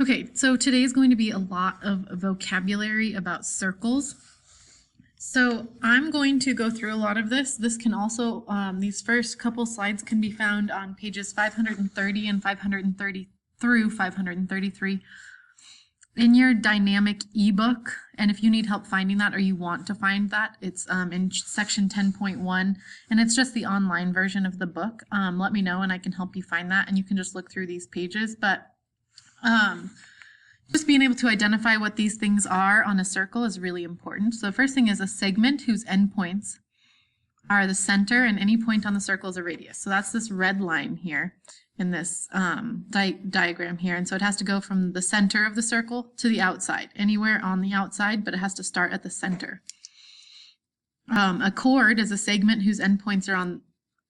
Okay, so today is going to be a lot of vocabulary about circles. So I'm going to go through a lot of this. This can also, these first couple slides can be found on pages 530 and 530 through 533 in your dynamic ebook. And if you need help finding that or you want to find that, it's in section 10.1, and it's just the online version of the book. Let me know and I can help you find that, and you can just look through these pages. But just being able to identify what these things are on a circle is really important. So the first thing is a segment whose endpoints are the center, and any point on the circle is a radius. So that's this red line here in this diagram here. And so it has to go from the center of the circle to the outside, anywhere on the outside, but it has to start at the center. A chord is a segment whose endpoints are on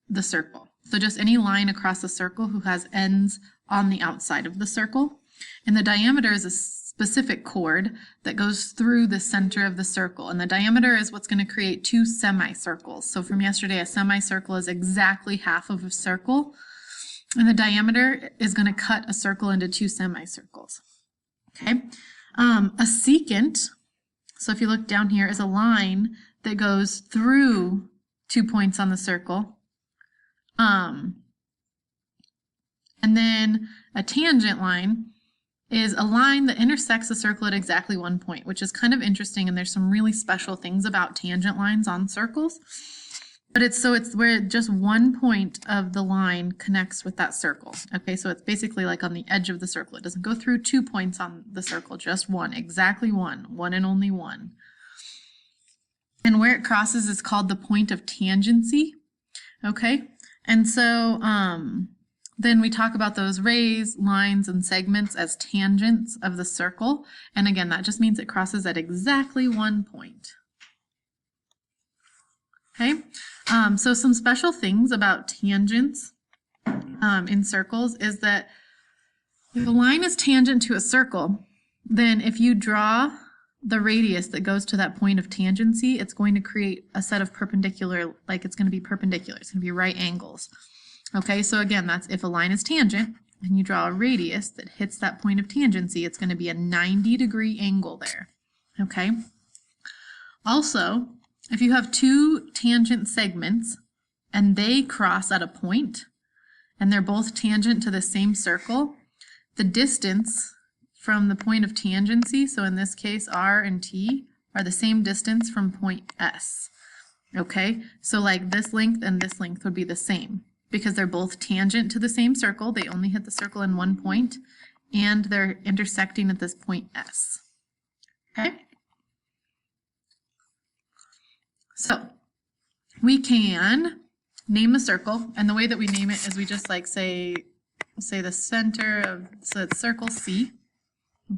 the circle. So just any line across the circle who has ends on the outside of the circle. And the diameter is a specific chord that goes through the center of the circle. And the diameter is what's going to create two semicircles. So from yesterday, a semicircle is exactly half of a circle. And the diameter is going to cut a circle into two semicircles. Okay. A secant, so if you look down here, is a line that goes through 2 points on the circle. And then a tangent line is a line that intersects a circle at exactly 1 point, which is kind of interesting, and there's some really special things about tangent lines on circles. But it's where just 1 point of the line connects with that circle. Okay, so it's basically like on the edge of the circle. It doesn't go through 2 points on the circle, just one, exactly one and only one. And where it crosses is called the point of tangency. Okay, and so then we talk about those rays, lines, and segments as tangents of the circle. And again, that just means it crosses at exactly 1 point. Okay, so some special things about tangents in circles is that if a line is tangent to a circle, then if you draw the radius that goes to that point of tangency, it's going to create a set of perpendicular, like it's going to be perpendicular. It's going to be right angles. Okay, so again, that's if a line is tangent and you draw a radius that hits that point of tangency, it's going to be a 90-degree angle there. Okay. Also, if you have two tangent segments and they cross at a point and they're both tangent to the same circle, the distance from the point of tangency, so in this case R and T, are the same distance from point S. Okay, so like this length and this length would be the same, because they're both tangent to the same circle. They only hit the circle in 1 point, and they're intersecting at this point S. Okay? So we can name a circle, and the way that we name it is we just like say the center of, so it's circle C.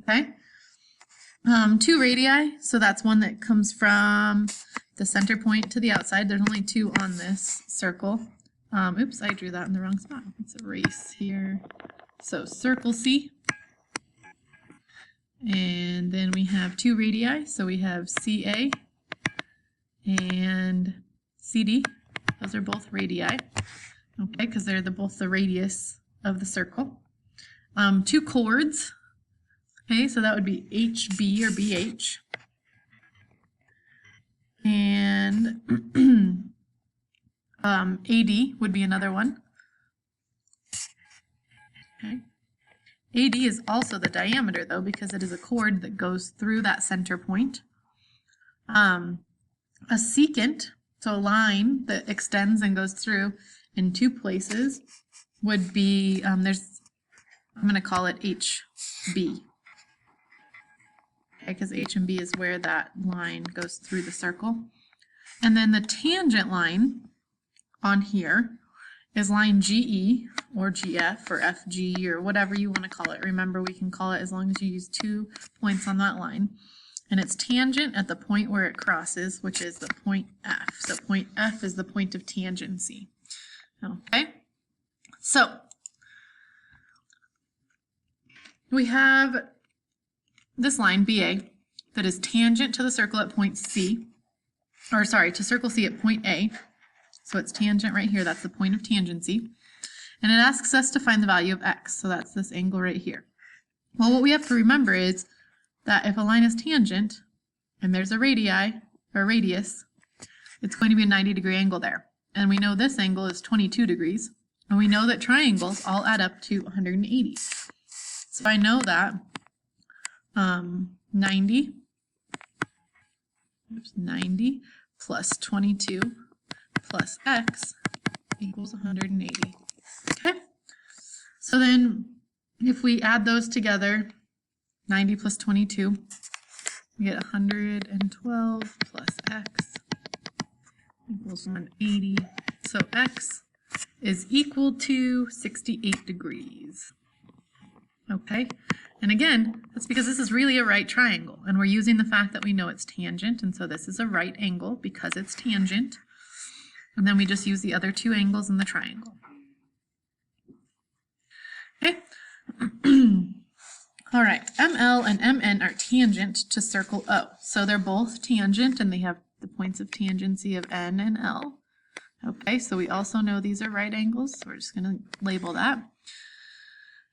Okay? 2 radii, so that's one that comes from the center point to the outside. There's only 2 on this circle. Oops, I drew that in the wrong spot. Let's erase here. So circle C. And then we have 2 radii. So we have CA and CD. Those are both radii. Okay, because they're both the radius of the circle. 2 chords. Okay, so that would be HB or BH. And AD would be another one. Okay. AD is also the diameter, though, because it is a chord that goes through that center point. A secant, so a line that extends and goes through in 2 places, would be, I'm going to call it HB. Okay, because H and B is where that line goes through the circle. And then the tangent line on here is line GE or GF or FG or whatever you want to call it. Remember, we can call it as long as you use 2 points on that line. And it's tangent at the point where it crosses, which is the point F. So point F is the point of tangency. Okay, so we have this line BA that is tangent to the circle at point C, or sorry, to circle C at point A. So it's tangent right here, that's the point of tangency. And it asks us to find the value of x, so that's this angle right here. Well, what we have to remember is that if a line is tangent and there's a radii or radius, it's going to be a 90-degree angle there. And we know this angle is 22 degrees. And we know that triangles all add up to 180. So I know that 90 plus 22 plus x equals 180. Okay? So then if we add those together, 90 plus 22, we get 112 plus x equals 180. So x is equal to 68 degrees. Okay? And again, that's because this is really a right triangle, and we're using the fact that we know it's tangent, and so this is a right angle because it's tangent. And then we just use the other two angles in the triangle. Okay? All right, ML and MN are tangent to circle O. So they're both tangent, and they have the points of tangency of N and L. Okay, so we also know these are right angles, so we're just going to label that.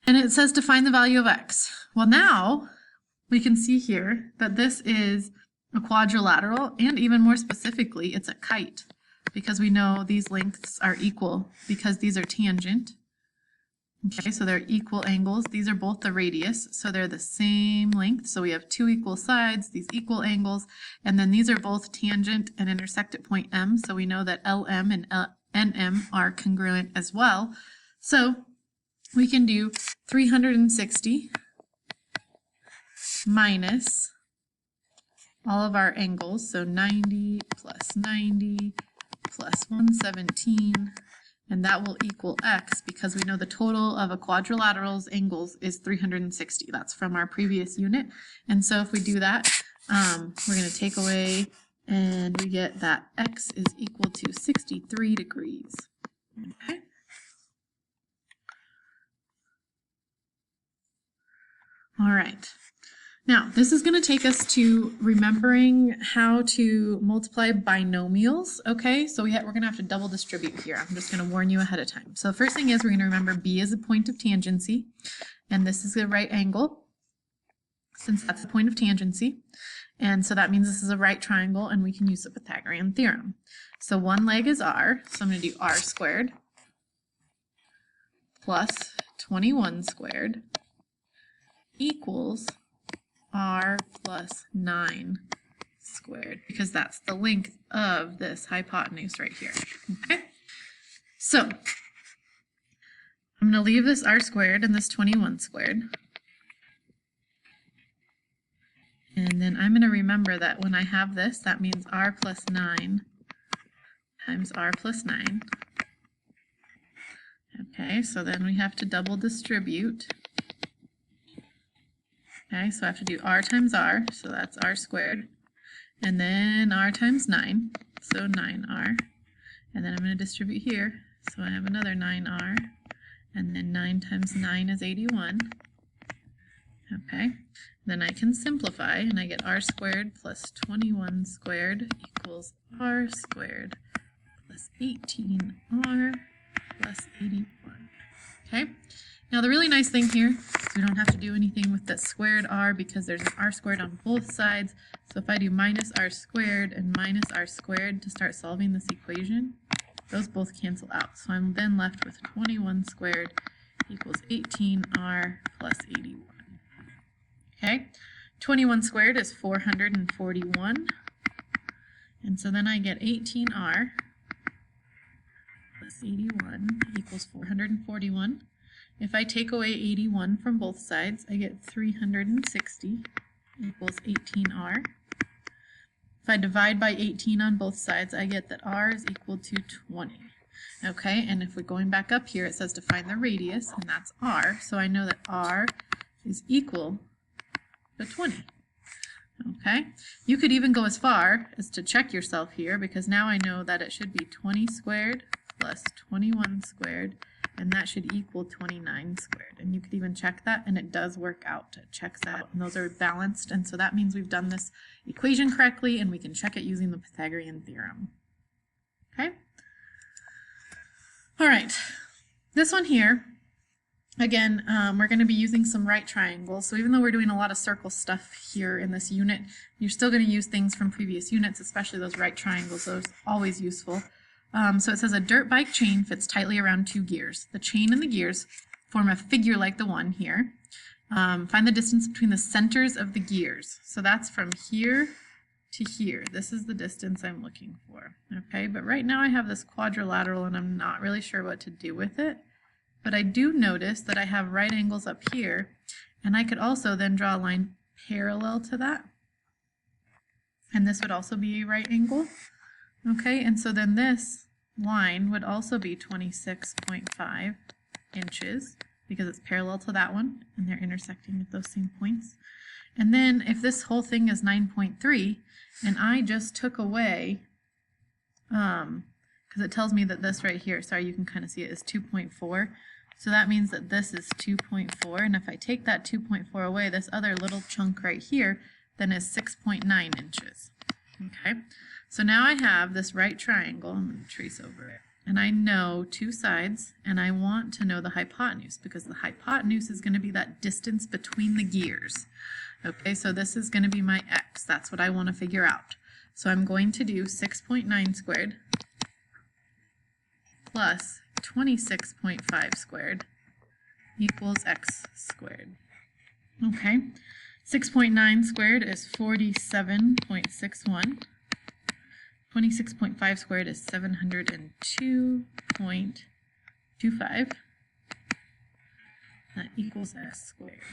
And it says to find the value of x. Well, now we can see here that this is a quadrilateral, and even more specifically, it's a kite, because we know these lengths are equal because these are tangent. Okay, so they're equal angles. These are both the radius, so they're the same length. So we have two equal sides, these equal angles, and then these are both tangent and intersect at point M, so we know that LM and NM are congruent as well. So we can do 360 minus all of our angles, so 90 plus 90 plus 117, and that will equal x because we know the total of a quadrilateral's angles is 360. That's from our previous unit. And so if we do that, we're going to take away, and we get that x is equal to 63 degrees. Okay. All right. Now, this is going to take us to remembering how to multiply binomials, okay? So we're going to have to double distribute here. I'm just going to warn you ahead of time. So the first thing is we're going to remember B is a point of tangency, and this is a right angle, since that's the point of tangency. And so that means this is a right triangle, and we can use the Pythagorean theorem. So one leg is r, so I'm going to do r squared plus 21 squared equals r plus 9 squared, because that's the length of this hypotenuse right here. Okay, so I'm going to leave this r squared and this 21 squared, and then I'm going to remember that when I have this, that means r plus 9 times r plus 9. Okay, so then we have to double distribute. Okay, so I have to do r times r, so that's r squared, and then r times 9, so 9r, and then I'm going to distribute here, so I have another 9r, and then 9 times 9 is 81. Okay, then I can simplify, and I get r squared plus 21 squared equals r squared plus 18r plus 81. Okay. Now the really nice thing here is we don't have to do anything with that squared r because there's an r squared on both sides. So if I do minus r squared and minus r squared to start solving this equation, those both cancel out. So I'm then left with 21 squared equals 18r plus 81. Okay, 21 squared is 441. And so then I get 18r plus 81 equals 441. If I take away 81 from both sides, I get 360 equals 18r. If I divide by 18 on both sides, I get that r is equal to 20. Okay, and if we're going back up here, it says to find the radius, and that's r, so I know that r is equal to 20. Okay, you could even go as far as to check yourself here, because now I know that it should be 20 squared plus 21 squared, and that should equal 29 squared. And you could even check that, and it does work out. It checks out, and those are balanced, and so that means we've done this equation correctly, and we can check it using the Pythagorean theorem. Okay? All right, this one here Again, we're going to be using some right triangles. So even though we're doing a lot of circle stuff here in this unit, you're still going to use things from previous units, especially those right triangles. Those are always useful. So it says a dirt bike chain fits tightly around 2 gears. The chain and the gears form a figure like the one here. Find the distance between the centers of the gears. So that's from here to here. This is the distance I'm looking for. Okay, but right now I have this quadrilateral and I'm not really sure what to do with it. But I do notice that I have right angles up here, and I could also then draw a line parallel to that. And this would also be a right angle. Okay, and so then this line would also be 26.5 inches because it's parallel to that one, and they're intersecting at those same points. And then if this whole thing is 9.3, and I just took away, because it tells me that this right here, sorry, you can kind of see it, is 2.4. So that means that this is 2.4, and if I take that 2.4 away, this other little chunk right here then is 6.9 inches. Okay, so now I have this right triangle. I'm going to trace over it. And I know 2 sides, and I want to know the hypotenuse, because the hypotenuse is going to be that distance between the gears. Okay, so this is going to be my x. That's what I want to figure out. So I'm going to do 6.9 squared plus 26.5 squared equals x squared. Okay, 6.9 squared is 47.61. 26.5 squared is 702.25. That equals x squared.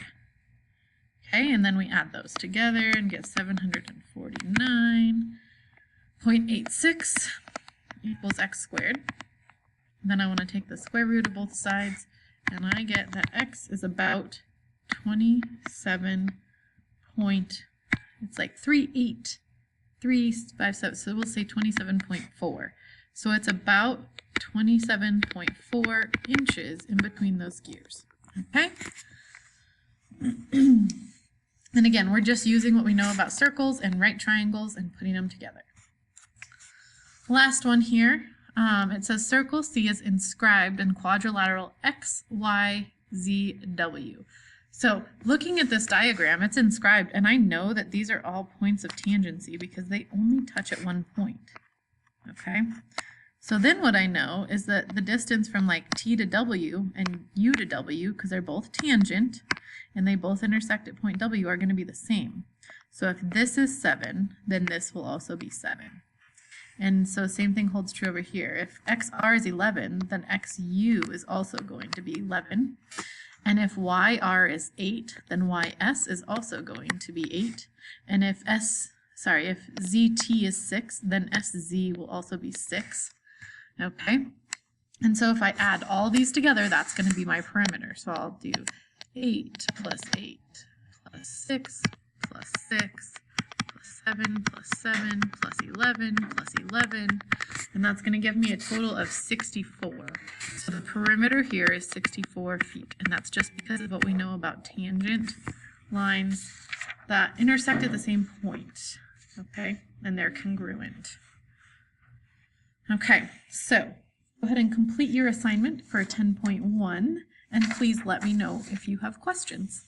Okay, and then we add those together and get 749.86 equals x squared. Then I want to take the square root of both sides, and I get that x is about 27 point, it's like 3.8357, so we'll say 27.4. So it's about 27.4 inches in between those gears. Okay? And again, we're just using what we know about circles and right triangles and putting them together. Last one here. It says circle C is inscribed in quadrilateral X, Y, Z, W. So looking at this diagram, it's inscribed, and I know that these are all points of tangency because they only touch at one point. Okay? So then what I know is that the distance from like T to W and U to W, because they're both tangent and they both intersect at point W, are going to be the same. So if this is 7, then this will also be 7. And so same thing holds true over here. If XR is 11, then XU is also going to be 11. And if YR is 8, then YS is also going to be 8. And if ZT is 6, then SZ will also be 6. Okay? And so if I add all these together, that's going to be my perimeter. So I'll do 8 plus 8 plus 6 plus 6 plus 7 plus 7 plus 11 plus 11, and that's going to give me a total of 64. So the perimeter here is 64 feet, and that's just because of what we know about tangent lines that intersect at the same point, okay, and they're congruent. Okay, so go ahead and complete your assignment for 10.1, and please let me know if you have questions.